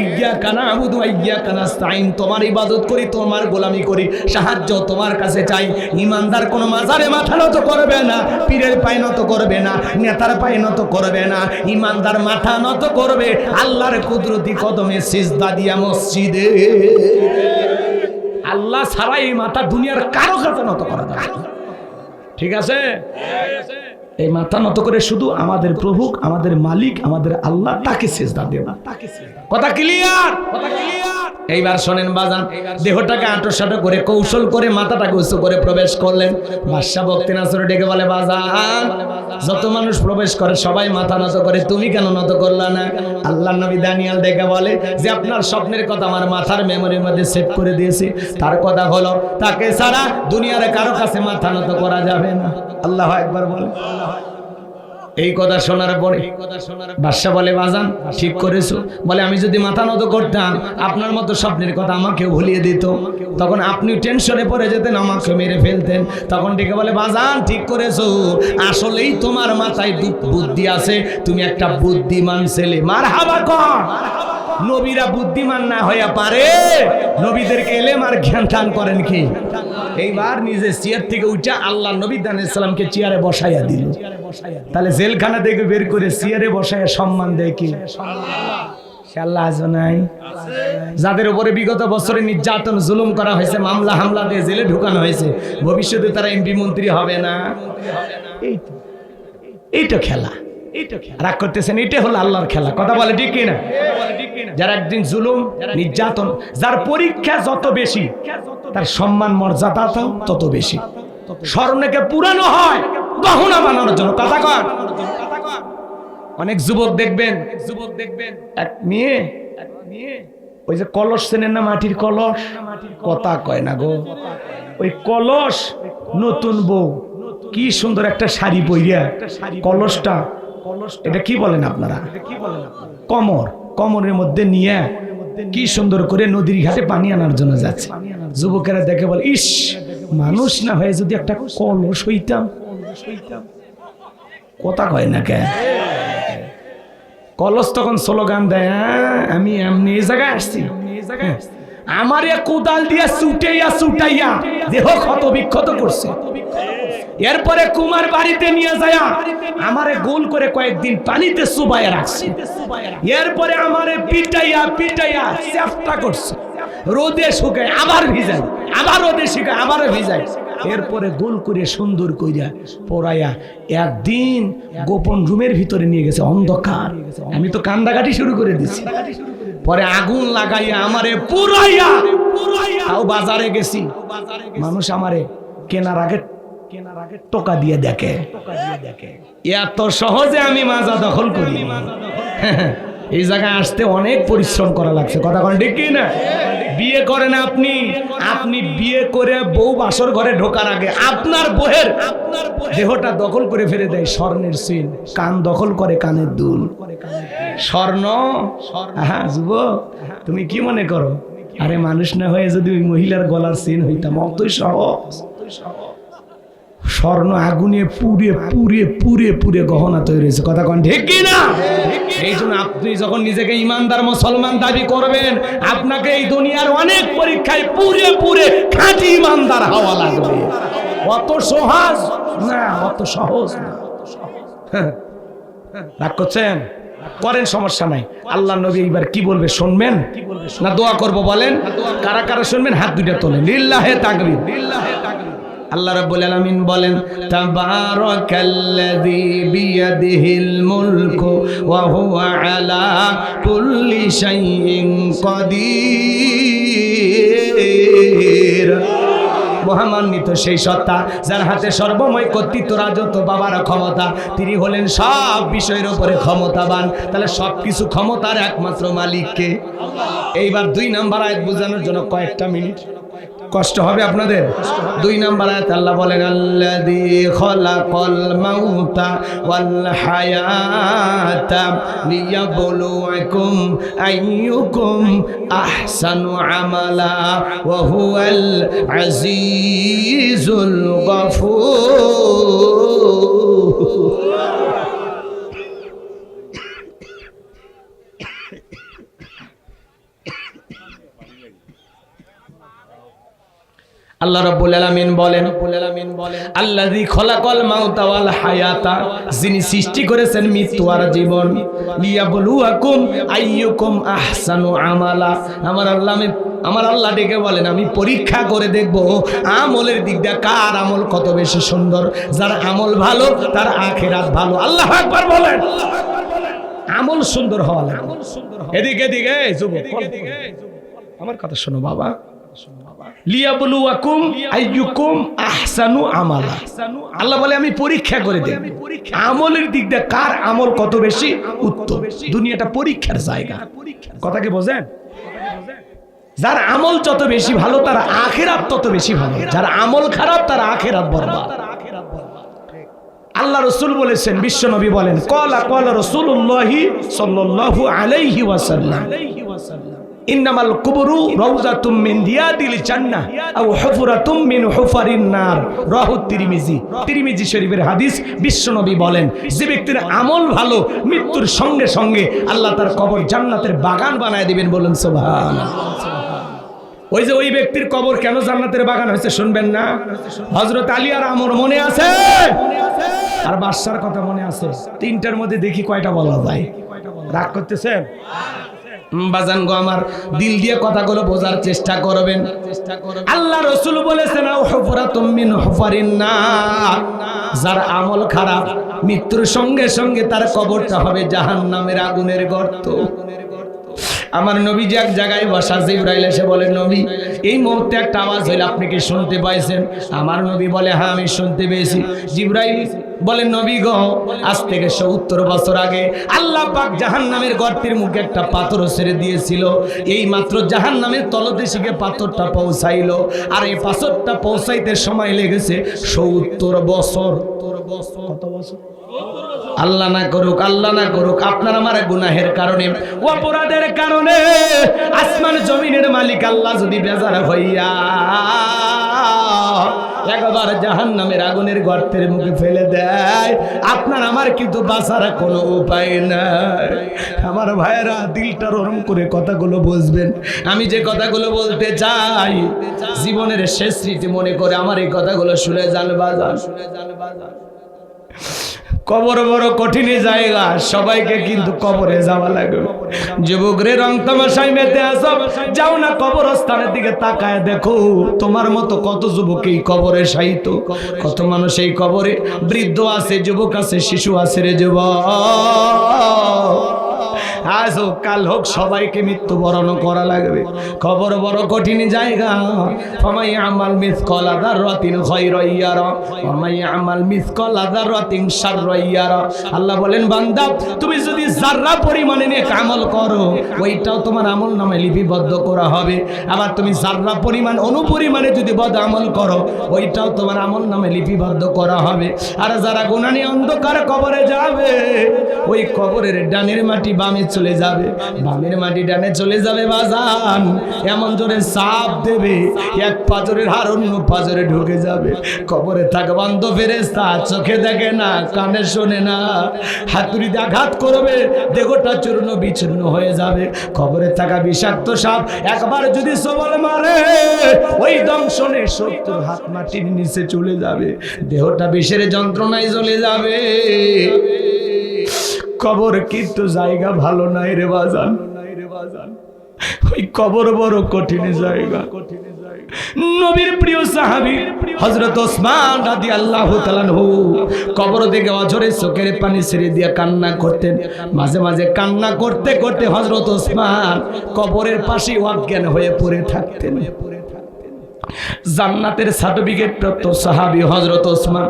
ইয়্যাকা না'বুদু ওয়া ইয়্যাকা নাস্তাঈন, তোমার ইবাদত করি, তোমার গোলামি করি, সাহায্য তোমার কাছে চাই। ঈমানদার কোনো মাজারে মাথা নত করবে না, পীরের পায়ে নত করবে না, নেতার পায়ে নত করবে না। ঈমানদার মাথা নত করবে আল্লাহর কুদরতি কদমে সিজদা দিয়া মসজিদে। আল্লাহ ছাড়া এই মাথা দুনিয়ার কারো কাছে নত করা যাবে না। ঠিক আছে? এই মাথা নত করে শুধু আমাদের প্রভু, আমাদের মালিক, আমাদের আল্লাহ, তাকে সিজদা দেব, তাকে সিজদা। কথা ক্লিয়ার? এইবার শোনেন বাজান, দেহটাকে আঁটো করে কৌশল করে মাথাটাকে উঁচু করে প্রবেশ করলেন। বাদশা বক্তি নাসর ডেকে বলে, বাজান যত মানুষ প্রবেশ করে সবাই মাথা নত করে, তুমি কেন নত করলা না? আল্লাহর নবী দানিয়াল ডেকে বলে যে আপনার স্বপ্নের কথা আমার মাথার মেমোরির মধ্যে সেভ করে দিয়েছি। তার কথা হলো তাকে ছাড়া দুনিয়ার কারো কাছে মাথা নত করা যাবে না। আল্লাহু আকবার বলে। এই কথা শোনার পরে বাদশা বলে, বাজান ঠিক করেছো। বলে আমি যদি মাথা নত করতাম আপনার মতো স্বপ্নের কথা আমাকে ভুলিয়ে দিত, তখন আপনি টেনশনে পড়ে যেতেন, আমাকে মেরে ফেলতেন। তখন ডেকে বলে, বাজান ঠিক করেছো, আসলেই তোমার মাথায় বুদ্ধি আছে, তুমি একটা বুদ্ধিমান ছেলে। মারহাবা কর। নবীরা বুদ্ধিমান না হইয়া পারে? নবীদেরকে এলেম আর জ্ঞান দান করেন কি? এইবার নিজে চেয়ার থেকে উঠে আল্লাহ নবী দানিয়ালকে চেয়ারে বসাইয়া দিল। তাহলে জেলখানা থেকে বের করে চেয়ারে বসাইয়া সম্মান দেয় কি? আল্লাহ আজ নাই? যাদের উপরে বিগত বছরে নির্যাতন জুলুম করা হয়েছে, মামলা হামলা দিয়ে জেলে ঢুকানো হয়েছে, ভবিষ্যতে তারা এমপি মন্ত্রী হবে না? এইটা খেলা, রাগ করতেছেন, এটা হলো আল্লাহর খেলা। কথা বলে ঠিক কিনা? যারা একদিন জুলুম নির্যাতন, যার পরীক্ষা যত বেশি তার সম্মান মর্যাদা তত বেশি। স্বর্ণকে পুরানো হয় গহনা বানানোর জন্য। কথা কর। অনেক যুবক দেখবেন এক মেয়ে ওই যে কলস চেনেন না, মাটির কলস, কথা কয় না গো, ওই কলস নতুন বউ কি সুন্দর একটা শাড়ি পরিয়া কলসটা, এটা কি বলেন আপনারা? কমরের মধ্যে নিয়ে কি সুন্দর করে নদীর ঘাটে পানি আনার জন্য যাচ্ছে। যুবকেরা দেখে বলে, ইস মানুষ না হয়ে যদি একটা কলস হইতাম। কথা কয় না কে? কলস তখন স্লোগান দেয়, আমি এমনি এই জায়গায় আসছি, আমারে কোদাল দিয়ে ছুটাইয়া দেহ ক্ষত বিক্ষত করছে। এরপরে কুমার বাড়িতে নিয়ে যায় আমারে গোল করে কয়েকদিন পানিতে চুবাইয়া রাখছে। এরপরে আমারে পিটাইয়া চেষ্টা করছে, রোদে শুকায় আবার ভিজায়, আবার রোদে শুকায় আবার ভিজায়। এরপরে গোল করে সুন্দর কইরা পড়াইয়া একদিন গোপন রুমের ভিতরে নিয়ে গেছে, অন্ধকার। আমি তো কান্দাকাটি শুরু করে দিছি। পরে আগুন লাগাইয়া আমারে পুরাইয়া, তাও বাজারে গেছি, মানুষ আমারে কেনার আগে টোকা দিয়ে দেখে। এত সহজে আমি মাজা দখল করি? এই জায়গায় আসতে অনেক পরিশ্রম করা লাগছে। কথা কোন ঠিক কি না? বিয়ে করেন আপনি বিয়ে করে বউ বাসর ঘরে ঢোকার আগে আপনার বউয়ের দেহটা দখল করে ফেলে দেয় স্বর্ণের সিল, কান দখল করে কানের দুল, স্বর্ণ। হ্যাঁ যুবক, তুমি কি মনে করো? আরে মানুষ না হয়ে যদি ওই মহিলার গলার সিন হইতাম, অতই সহজ। স্বর্ণ আগুনে পুড়ে পুড়ে পুড়ে পুড়ে গহনা তৈরি হয়েছে। কথা কোন ঠিক কি না? এই জন্য আপনি যখন নিজেকে ইমানদার মুসলমান দাবি করবেন, আপনাকে এই দুনিয়ার অনেক পরীক্ষায় পুড়ে পুড়ে খাঁটি ইমানদার হওয়া লাগবে। অত সহজ না, অত সহজ না। রাগ করছেন? করেন, সমস্যা নাই। আল্লাহ নবী এইবার কি বলবে শুনবেন না দোয়া করব? বলেন কারা কারা শুনবেন, হাত দুইটা তোলেন। লিল্লাহে তাকবীর। আল্লাহ রাব্বুল আলামিন বলেন, তাবারাকাল্লাযী বিয়াদিহিল মুলকু ওয়া হুয়া আলা কুল্লি শাইইন কাদির। মহামান্বিত সেই সত্তা যার হাতে সর্বময় কর্তৃত্ব, রাজত্ব, বাবার ক্ষমতা, তিনি হলেন সব বিষয়ের উপরে ক্ষমতাবান। তাহলে সবকিছু ক্ষমতার একমাত্র মালিককে। এইবার 2 নাম্বার আয়াত বোঝানোর জন্য কয়েকটা মিনিট কষ্ট হবে আপনাদের। 2 নাম্বার আয়াত আল্লাহ বলেন, আল্লাযী খালাকাল মাউতা ওয়াল হায়াতা লিয়াবলুয়াকুম আইয়ুকুম আহসানু আমালা ওয়া হুয়াল আজিজুল গফুর। আল্লাহ রাব্বুল আলামিন বলেন, আল্লাযী খালাকাল মাউতা ওয়াল হায়াতা, যিনি সৃষ্টি করেছেন মৃত্যু আর জীবন, লিয়াবলুয়াকুম আইয়ুকুম আহসানু আমালা। আমার আল্লাহ ডেকে বলেন, আমি পরীক্ষা করে দেখব আমলের দিক দিয়ে কার আমল কত বেশি সুন্দর। যার আমল ভালো তার আখিরাত ভালো। আল্লাহু আকবার বলেন। আমল সুন্দর হওয়া লাগবে। এদিকে এদিকে যুবক, আমার কথা শোনো বাবা। লিয়াবলুয়াকুম আইয়ুকুম আহসানু আমালা, আল্লাহ বলে আমি পরীক্ষা করে দেব আমলের দিক দিয়ে কার আমল কত বেশি উত্তম। দুনিয়াটা পরীক্ষার জায়গা, কথা কি বোঝেন? যার আমল যত বেশি ভালো তার আখিরাত তত বেশি ভালো, যার আমল খারাপ তার আখিরাত বরবাদ। আল্লাহ রাসূল বলেছেন, বিশ্ব নবী বলেন, ক্বালা রাসূলুল্লাহি সাল্লাল্লাহু আলাইহি ওয়াসাল্লাম, ইন্নামাল কুবরু রাউযাতুম মিন রিয়াদিল জান্নাহ আও হুফরাতুম মিন হুফারিন নার, রাহু তিরমিজি শরীফের হাদিস। বিশ্ব নবী বলেন, যে ব্যক্তির আমল ভালো মৃত্যুর সঙ্গে সঙ্গে আল্লাহ তার কবর জান্নাতের বাগান বানায় দিবেন, বলেন সুবহানাল্লাহ। ওই যে ওই ব্যক্তির কবর কেন জান্নাতের বাগান হয়েছে শুনবেন না? হযরত আলী আর আমর মনে আছে, আর বাদশার কথা মনে আছে। তিনটার মধ্যে দেখি কয়টা বলা যায়? রাগ করতেছেন? বাজান গো আমার, দিল দিয়ে কথাগুলো বোঝার চেষ্টা করবেন। আল্লাহ রাসূল বলেছেন, আও হুফরাতুম মিন হুফারিন নার, যার আমল খারাপ মৃত্যুর সঙ্গে সঙ্গে তার কবরটা হবে জাহান্নামের আগুনের গর্ত। আমার নবী যে এক জায়গায় বসা, জিবরাইল এসে বলে, নবী এই মুহূর্তে একটা আওয়াজ হইল, আপনি কি শুনতে পাইছেন? আমার নবী বলে, হ্যাঁ আমি শুনতে পেয়েছি। জিবরাইল বলে, নবী গো, আজ থেকে ৭০ বছর আগে আল্লাহ পাক জাহান্নামের গর্তের মুখে একটা পাথর ছেড়ে দিয়েছিল। এই মাত্র জাহান্নামের তলদেশে পাথরটা পৌঁছাইলো, আর এই পাথরটা পৌঁছাইতে সময় লেগেছে ৭০ বছর। কত বছর? আল্লাহ না করুক, আল্লাহ না করুক, আপনার আমার গুনাহের কারণে, অপরাধের কারণে আসমান জমিনের মালিক আল্লাহ যদি বেজার হইয়া একবার জাহান্নামের আগুনের গর্তের মুখে ফেলে দেয়, আপনার আমার কিন্তু বাঁচার কোনো উপায় নাই। আমার ভাইয়েরা, দিলটা নরম করে কথাগুলো বুঝবেন। আমি যে কথাগুলো বলতে চাই, জীবনের শেষ স্মৃতি মনে করে আমার এই কথাগুলো শুনে যান বাজার। কবর বড় কঠিন জায়গা, সবাইকে কিন্তু কবরে যাওয়া লাগবে। যুবকরে রং তামাশায় মেতে আসো, যাও না কবরস্থানের দিকে তাকায় দেখো, তোমার মতো কত যুবক এই কবরে শায়িত, কত মানুষ এই কবরে, বৃদ্ধ আছে, যুবক আছে, শিশু আছে রে যুবক। আজ হোক কাল হোক সবাইকে মৃত্যুবরণ করা লাগবে। কবর বড় কঠিন জায়গা। ফামাই আমাল মিসকালা যাররাতিন খায়রান ইয়ারা ওয়া মাই আমাল মিসকালা যাররাতিন শাররান ইয়ারা। আল্লাহ বলেন, বান্দা তুমি যদি যাররা পরিমাণে নেক আমল করো, ওইটাও তোমার আমল নামায় লিপিবদ্ধ করা হবে। আবার তুমি যাররা পরিমাণ অনুপরিমাণে যদি বদ আমল করো, ওইটাও তোমার আমল নামায় লিপিবদ্ধ করা হবে। আর যারা গুনাহ নিয়ে অন্ধকার কবরে যাবে, ওই কবরের ডানের মাটি বামে চলে যাবে, বামের মাটি ডানে চলে যাবে বাজান। এমন জোরে চাপ দেবে, এক পাজরের হাড় অন্য পাজরে ঢুকে যাবে। কবরে থাকা বান্ধ ফেরেশতা, চোখে দেখে না, কানে শোনে না, হাতুড়িতে আঘাত করবে, দেহটা চূর্ণ বিচূর্ণ হয়ে যাবে। কবরে থাকা বিষাক্ত সাপ একবার যদি সবল মারে, ওই দংশনে ৭০ হাত মাটির নিচে চলে যাবে, দেহটা বিষের যন্ত্রণায় চলে যাবে। কবর কিন্তু জায়গা ভালো নাই রে বাজান, ওই কবর বড় কঠিন জায়গা। নবীর প্রিয় সাহাবী হযরত ওসমান রাদিয়াল্লাহু তাআলা আনহু কবর থেকে অঝরে চোখের পানি ছেড়ে দিয়ে কান্না করতেন। মাঝে মাঝে কান্না করতে করতে হযরত ওসমান কবরের পাশে অজ্ঞান হয়ে পড়ে থাকতেন। জান্নাতের সার্টিফিকেট প্রাপ্ত সাহাবী হযরত ওসমান।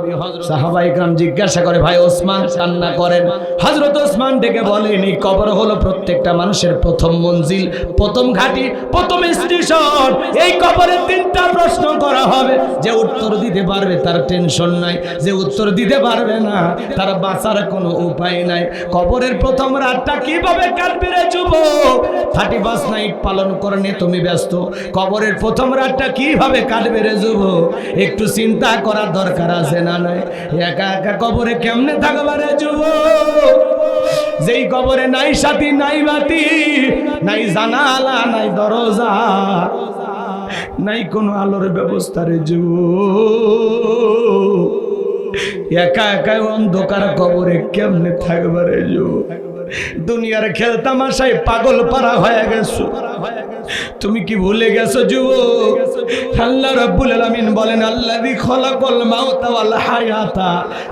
সাহাবায়ে کرام জিজ্ঞাসা করে, ভাই ওসমান কান্না করেন? হযরত ওসমান ডেকে বলেন, এই কবর হলো প্রত্যেকটা মানুষের প্রথম মঞ্জিল, প্রথম ঘাঁটি, প্রথম স্টেশন। এই কবরে 3টা প্রশ্ন করা হবে। যে উত্তর দিতে পারবে তার টেনশন নাই, যে উত্তর দিতে পারবে না তার বাঁচার কোনো উপায় নাই। কবরের প্রথম রাতটা কিভাবে কাটবে রে যুবক? 31 নাইট পালন করে নিয়ে তুমি ব্যস্ত। কবরের প্রথম রাতটা কিভাবে কাটবে রে যুবক? একটু চিন্তা করার দরকার আছে না নাই? একা একা কবরে কেমনে থাকবে রে যুবক? যেই কবরে নাই সাথী, নাই বাতি, নাই জানালা, নাই দরজা, নাই কোনো আলোর ব্যবস্থা রে যুবক। একা একা অন্ধকার কবরে কেমনে থাকবে রে যুবক? দুনিয়ার খেলতামাশায় পাগল পারা হয়ে গেছো, তুমি কি ভুলে গেছো যুবক? আল্লাহ রাব্বুল আলামিন বলেন আল্লাযী খলাকাল মাউতা ওয়াল হায়াতা,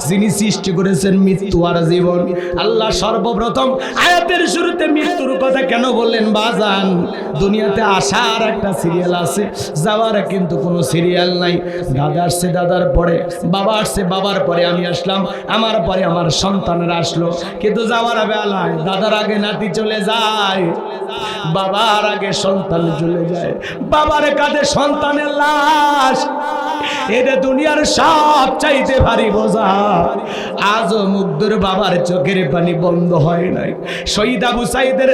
যিনি সৃষ্টি করেছেন মৃত্যু আর জীবন। আল্লাহ সর্বপ্রথম আয়াতের শুরুতে মৃত্যুর কথা কেন বললেন বাজান? দুনিয়াতে আসার একটা সিরিয়াল আছে, যাওয়ার কিন্তু কোনো সিরিয়াল নাই। দাদা আসছে, দাদার পরে বাবা আসছে, বাবার পরে আমি আসলাম, আমার পরে আমার সন্তানরা আসলো। কিন্তু যাওয়ার বেলায় দাদার আগে নাতি চলে যায়, বাবার আগে সন্তান চলে যায়, বাবার কাঁধে সন্তানের লাশ। এটা দুনিয়ার সব চাইতে ভারী বোঝা। আজও মুগ্ধর বাবার চোখের পানি বন্ধ হয় নাই, শহীদ আবু সাইদের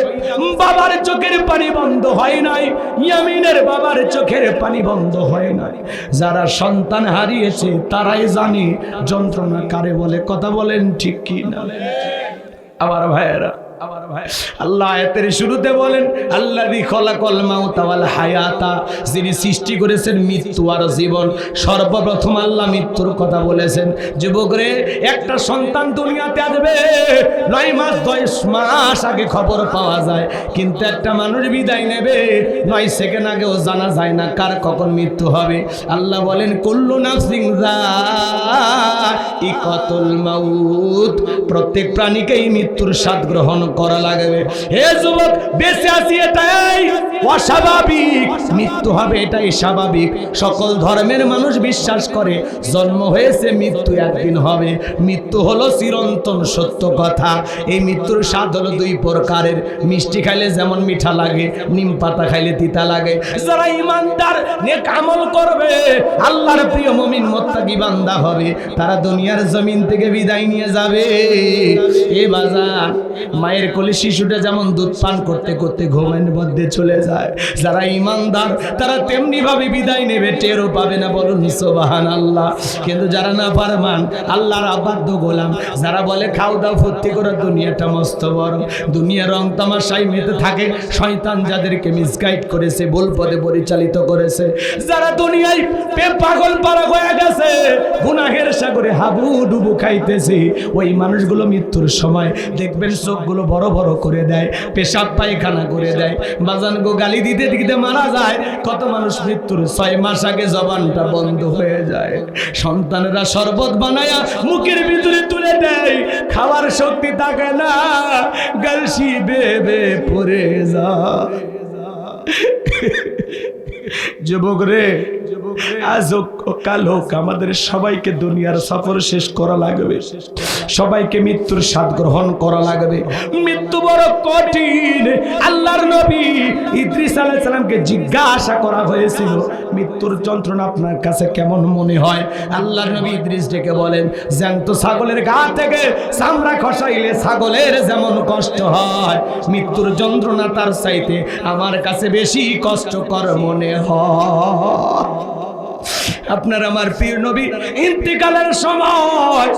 বাবার চোখের পানি বন্ধ হয় নাই, ইয়ামিনের বাবার চোখের পানি বন্ধ হয় নাই। যারা সন্তান হারিয়েছে তারাই জানে যন্ত্রণা কারে বলে। কথা বলেন ঠিক কি না? আমার ভাইয়েরা, আল্লাহ আয়াতের শুরুতে বলেন আল্লাযী খলাকাল মাউতা ওয়াল হায়াতা, যিনি সৃষ্টি করেছেন মৃত্যু আর জীবন। সর্বপ্রথম আল্লাহ মৃত্যুর কথা বলেছেন। যুবক রে, একটা সন্তান দুনিয়াতে আসবে 9 মাস 10 মাস আগে খবর পাওয়া যায়, কিন্তু একটা মানুষ বিদায় নেবে 9 সেকেন্ড আগেও জানা যায় না কার কখন মৃত্যু হবে। আল্লাহ বলেন কুল্লু নাফসিন যায়িকাতুল মাউত, প্রত্যেক প্রাণীকেই মৃত্যুর স্বাদ গ্রহণ করা লাগবে। হে যুবক, বেঁচে আছি এটাই অস্বাভাবিক, মৃত্যু হবে এটাই স্বাভাবিক। সকল ধর্মের মানুষ বিশ্বাস করে জন্ম হয়েছে, মৃত্যু একদিন হবে। মৃত্যু হলো চিরন্তন সত্য কথা। এই মৃত্যুর স্বাদ হলো 2 প্রকারের। মিষ্টি খাইলে যেমন মিঠা লাগে, নিম পাতা খাইলে তিতা লাগে। যারা ইমানদার নেক আমল করবে, আল্লাহর প্রিয় মুমিন মুত্তাকি বান্দা হবে, তারা দুনিয়ার জমিন থেকে বিদায় নিয়ে যাবে। এ বাজার, মায়ের কোলে শিশুটা যেমন দুধ পান করতে করতে ঘুমের মধ্যে চলে যায়, যারা ইমানদার তারা তেমনি ভাবে বিদায় নেবে, টেরও পাবে না। বলুন সুবহানাল্লাহ। কিন্তু যারা না পারমান, আল্লাহর অবাধ্য গোলাম, যারা বলে খাও দাও ফুর্তি করে, দুনিয়াটা মস্ত বড়, দুনিয়া রং তামাশায় মেতে থাকে, শয়তান যাদেরকে মিসগাইড করেছে, ভুল পথে পরিচালিত করেছে, যারা দুনিয়ায় পাগল পারা হয়ে গেছে, গুনাহের সাগরে হাবুডুবু খাইতেছে, ওই মানুষগুলো মৃত্যুর সময় দেখবেন চোখগুলো বড় বড় করে দেয়, পেশাব পায়খানা করে দেয়। বাজান গো, গালি দিতে দিতে মারা যায়। কত মানুষ মৃত্যুর 6 মাস আগে জবানটা বন্ধ হয়ে যায়। সন্তানেরা শরবত বানায়া মুখের ভিতরে তুলে দেয়, খাওয়ার শক্তি থাকে না, গলসি বেবে পড়ে যায়। যুবক রে, আজ হোক কাল হোক, আমাদের সবাইকে দুনিয়ার সফর শেষ করা লাগবে, সবাইকে মৃত্যুর স্বাদ গ্রহণ করা লাগবে। মৃত্যু বড় কঠিন। আল্লাহর নবী ইদ্রিস আলাইহিস সালামকে জিজ্ঞাসা করা হয়েছিল, মৃত্যুর যন্ত্রণা আপনার কাছে কেমন মনে হয়? আল্লাহর নবী ইদ্রিস ডেকে বলেন, জ্যান্ত ছাগলের গা থেকে চামড়া খসাইলে ছাগলের যেমন কষ্ট হয়, মৃত্যুর যন্ত্রণা তার চাইতে আমার কাছে বেশি কষ্টকর মনে হয়। আপনার আমার প্রিয় নবী ইন্তেকালের সময়,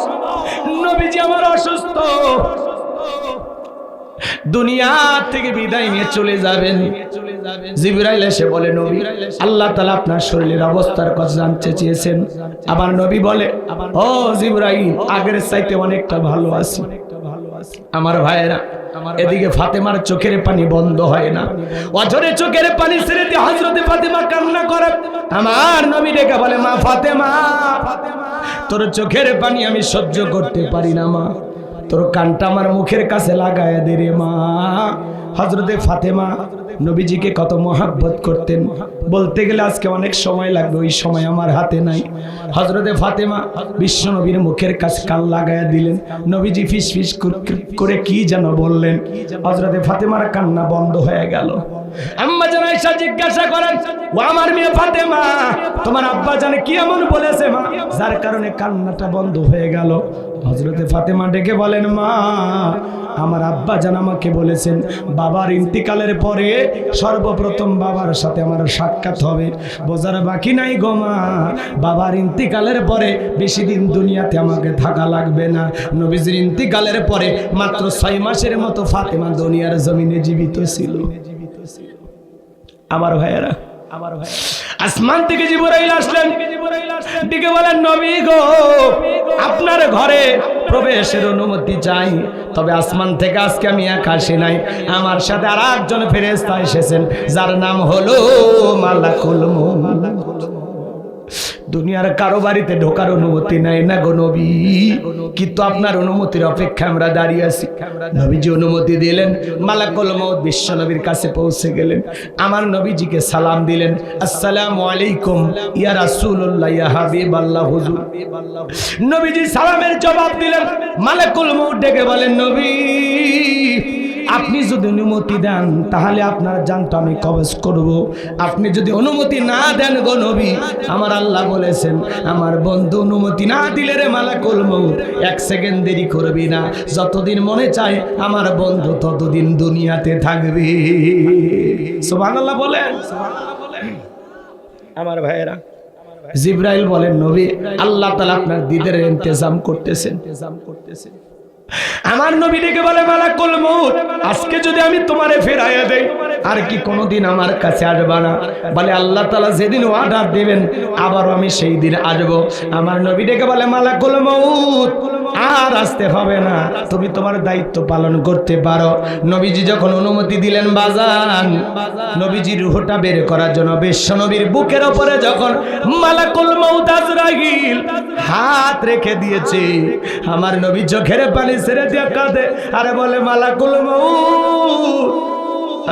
নবীজি আমার অসুস্থ, দুনিয়া থেকে বিদায় নিয়ে চলে যাবেন। জিবরাইল এসে বলে, নবী, আল্লাহ তাআলা আপনার শরীরের অবস্থার কথা জানতে চেয়েছেন। আবার নবী বলে, ও জিবরাইল, আগের চাইতে অনেকটা ভালো আছি। আমার ভাইয়েরা, এদিকে ফাতেমার চোখের পানি বন্ধ হয় না, অঝরে চোখের পানি ছেড়ে দিয়ে হযরতে ফাতেমা কান্না করে। আমার নবী ডেকে বলে, মা ফাতেমা, তোর চোখের পানি আমি সহ্য করতে পারি না মা, তোর কানটা আমার মুখের কাছে লাগায় দে রে মা। হযরতে ফাতেমা নবীজিকে কত মহব্বত করতেন, বলতে গেলে আজকে অনেক সময় লাগবে, ওই সময় আমার হাতে নাই। হযরতে ফাতেমা বিশ্ব নবীর মুখের কাছে কান লাগায়া দিলেন। নবীজি ফিস ফিস করে কি যেন বললেন, হযরতে ফাতেমার কান্না বন্ধ হয়ে গেল। আম্মা জান আয়েশা জিজ্ঞাসা করেন, ও আমার মেয়ে ফাতেমা, তোমার আব্বা জানে কি এমন বলেছে মা, যার কারণে কান্নাটা বন্ধ হয়ে গেল? হযরতে ফাতেমা ডেকে বলেন, মা, আমার আব্বা জান আমাকে বলেছেন বাবার ইন্তিকালের পরে সর্বপ্রথম বাবার সাথে আমার সাক্ষাৎ হবে। বোঝার বাকি নাই গো মা, বাবার ইন্তিকালের পরে বেশি দিন দুনিয়াতে আমাকে থাকা লাগবে না। নবীজির ইন্তিকালের পরে মাত্র 6 মাসের মতো ফাতেমা দুনিয়ার জমিনে জীবিত ছিল। আমার ভাইয়েরা, আসমান থেকে জিবরাইল আসলেন, ডেকে বলেন, নবী গো, আপনার ঘরে প্রবেশের অনুমতি চাই। তবে আসমান থেকে আজকে আমি একা আসি নাই, আমার সাথে আর একজন ফেরেশতা এসেছেন যার নাম হলো মালাকুল মউত। দুনিয়ার কারো বাড়িতে ঢোকার অনুমতি নাই না গো নবী, কিন্তু আপনার অনুমতির অপেক্ষা আমরা দাঁড়িয়ে আছি। নবীজি অনুমতি দিলেন, মালাকুল মউত বিশ্ব নবীর কাছে পৌঁছে গেলেন। আমার নবীজিকে সালাম দিলেন, আসসালামু আলাইকুম ইয়া রাসূলুল্লাহ ইয়া হাবিবাল্লাহ হুজুর। নবীজি সালামের জবাব দিলেন। মালাকুল মউত ডেকে বলেন, নবী আপনি যদি অনুমতি দেন তাহলে আপনার জানটা আমি কবজ করব। আপনি যদি অনুমতি না দেন গো নবী, আমার আল্লাহ বলেছেন আমার বন্ধু অনুমতি না দিলে রে মালাকুল মউত এক সেকেন্ড দেরি করবি না, যতদিন মনে চায় আমার বন্ধু ততদিন দুনিয়াতে থাকবে। সুবহানাল্লাহ বলেন। আমার ভাইয়েরা, জিবরাইল বলেন, নবী আল্লাহ তাআলা আপনার দিদারের ইন্তজাম করতেছেন। আমার নবী ডেকে বলে, মালাকুল মউত আজকে যদি আমি তোমারে ফেরাইয়া দেই আর কি কোনোদিন আমার কাছে আসবা না? বলে আল্লাহ তাআলা যেদিন অর্ডার দিবেন আবারও আমি সেই দিন আসবো। আমার নবী ডেকে বলে, মালাকুল মউত আর আসতে হবে না, তুমি তোমার দায়িত্ব পালন করতে পারো। নবীজি যখন অনুমতি দিলেন বাজান, নবীজির রূহটা বের করার জন্য বিশ্ব নবীর বুকের উপরে যখন মালাকুল মউত আজরাইল হাত রেখে দিয়েছে, আমার নবী চোখের পানি ছেড়ে দিয়ে কাঁদে আরে বলে, মালাকুল মউত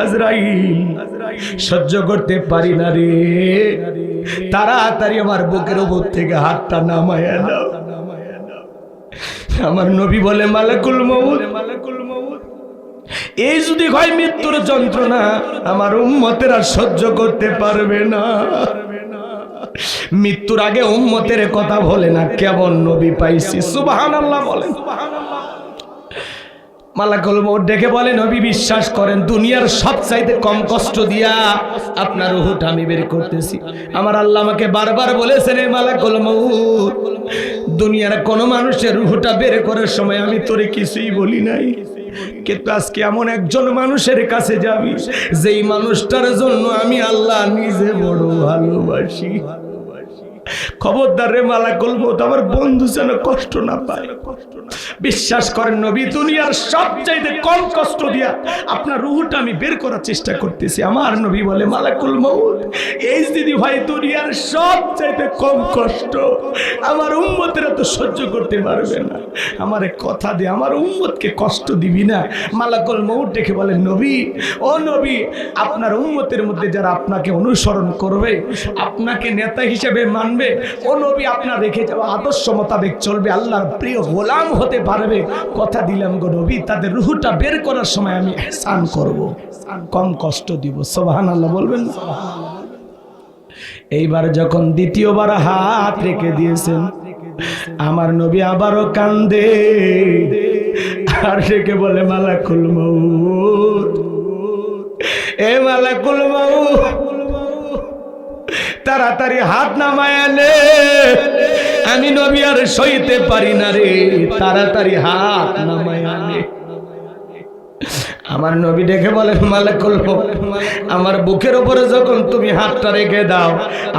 আজরাইল সহ্য করতে পারি না রে, তাড়াতাড়ি আমার বুকের উপর থেকে হাতটা নামায়া দাও। আমার নবী বলে, মালাকুল মউত এই যদি হয় মৃত্যুর যন্ত্রণা আমার উম্মতেরা সহ্য করতে পারবে না। মৃত্যুর আগে উম্মতের কথা বলে না, কেমন নবী পাইছি। সুবহানাল্লাহ বলেন। মালাকুল মউত ডেকে বলে, নবী বিশ্বাস করেন দুনিয়ার সবচাইতে কম কষ্ট দিয়া আপনার রূহটা আমি বের করতেছি। আমার আল্লাহ আমাকে বারবার বলেছেন, এ মালাকুল মউত দুনিয়ার কোন মানুষের রূহটা বের করার সময় আমি তোরে কিছুই বলি নাই, কিন্তু আজকে এমন একজন মানুষের কাছে যাবি যেই মানুষটার জন্য আমি আল্লাহ নিজে বড় ভালোবাসি। খবরদার রে মালাকুল মউত আমার বন্ধু যেন কষ্ট না পায়। বিশ্বাস করেন নবী দুনিয়ার সবচাইতে কম কষ্ট দিয়া আপনার রূহটা আমি বের করার চেষ্টা করতেছি। আমার নবী বলে, মালাকুল মউত এই যদি ভাই দুনিয়ার সবচাইতে কম কষ্ট আমার উম্মতেরা তো সহ্য করতে পারবে না, আমারে কথা দে আমার উম্মতকে কষ্ট দিবি না। মালাকুল মউত দেখে বলেন, নবী ও নবী আপনার উম্মতের মধ্যে যারা আপনাকে অনুসরণ করবে, আপনাকে নেতা হিসেবে মানবে, ও নবী আপনার রেখে যাওয়া আদর্শ মোতাবেক চলবে, আল্লাহর প্রিয় গোলাম হতে পারবে, কথা দিলাম গো নবী তাদের রূহটা বের করার সময় আমি ইহসান করব, কম কষ্ট দিব। সুবহানাল্লাহ বলবেন। এইবার যখন দ্বিতীয়বার হাত রেখে দিয়েছেন, আমার নবী আবারও কান্দে আর রেখে বলে, মালাকুল মউত এ মালাকুল মউত তাড়াতাড়ি হাত নামায়া নে, আমি নবী আর সইতে পারি না রে, তাড়াতাড়ি হাত নামায়া নে। আমার নবী দেখে বলেন, মালাকুল মউত আমার বুকের উপরে যখন তুমি হাতটা রেখে দাও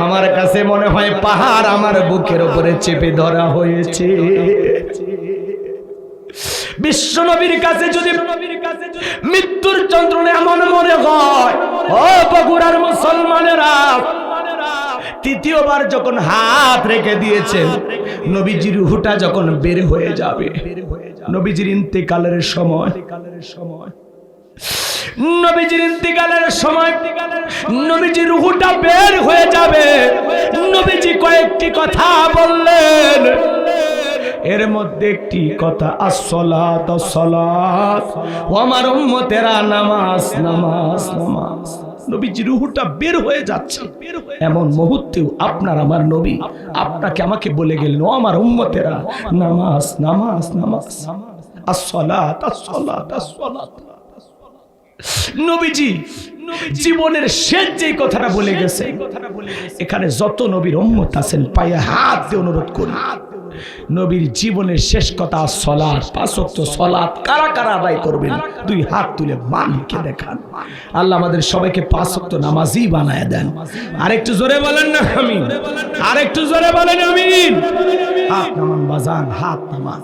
আমার কাছে মনে হয় পাহাড় আমার বুকের উপরে চেপে ধরা হয়েছে। বিশ্ব নবীর কাছে যদি মৃত্যুর যন্ত্রণা এমন মনে হয়, ও বগুড়ার মুসলমানেরা তৃতীয়বার যখন হাত রেখে দিয়েছেন, নবীজির রূহটা যখন বের হয়ে যাবে, নবীজির ইন্তেকালের সময়, নবীজির ইন্তেকালের সময় নবীজির রূহটা বের হয়ে যাবে। নবীজি কয়েকটি কথা বললেন, এর মধ্যে একটি কথা আসসালাত আসসালাত, ও আমার উম্মতেরা নামাজ নামাজ নামাজ। নবীজির রূহটা বের হয়ে যাচ্ছে, এমন মুহূর্তেও আপনার আমার নবী আপনাকে আমাকে বলে গেলেন, ও আমার উম্মতেরা নামাজ নামাজ নামাজ, আসসালাত আসসালাত আসসালাত। নবীজি জীবনের শেষ যে কথাটা বলে গেছে, এখানে যত নবীর উম্মত আছেন পায়ে হাত দিয়ে অনুরোধ করি, নবীর জীবনের শেষ কথা সালাত, পাঁচ ওয়াক্ত সালাত কারা কারা আদায় করবেন দুই হাত তুলে মালিককে দেখান। আল্লাহ আমাদের সবাইকে পাঁচ ওয়াক্ত নামাজি বানায় দেন। আরেকটু জোরে বলেন না আমিন, আরেকটু জোরে বলেন আমিন। হাত নামান বাজান, হাত নামান।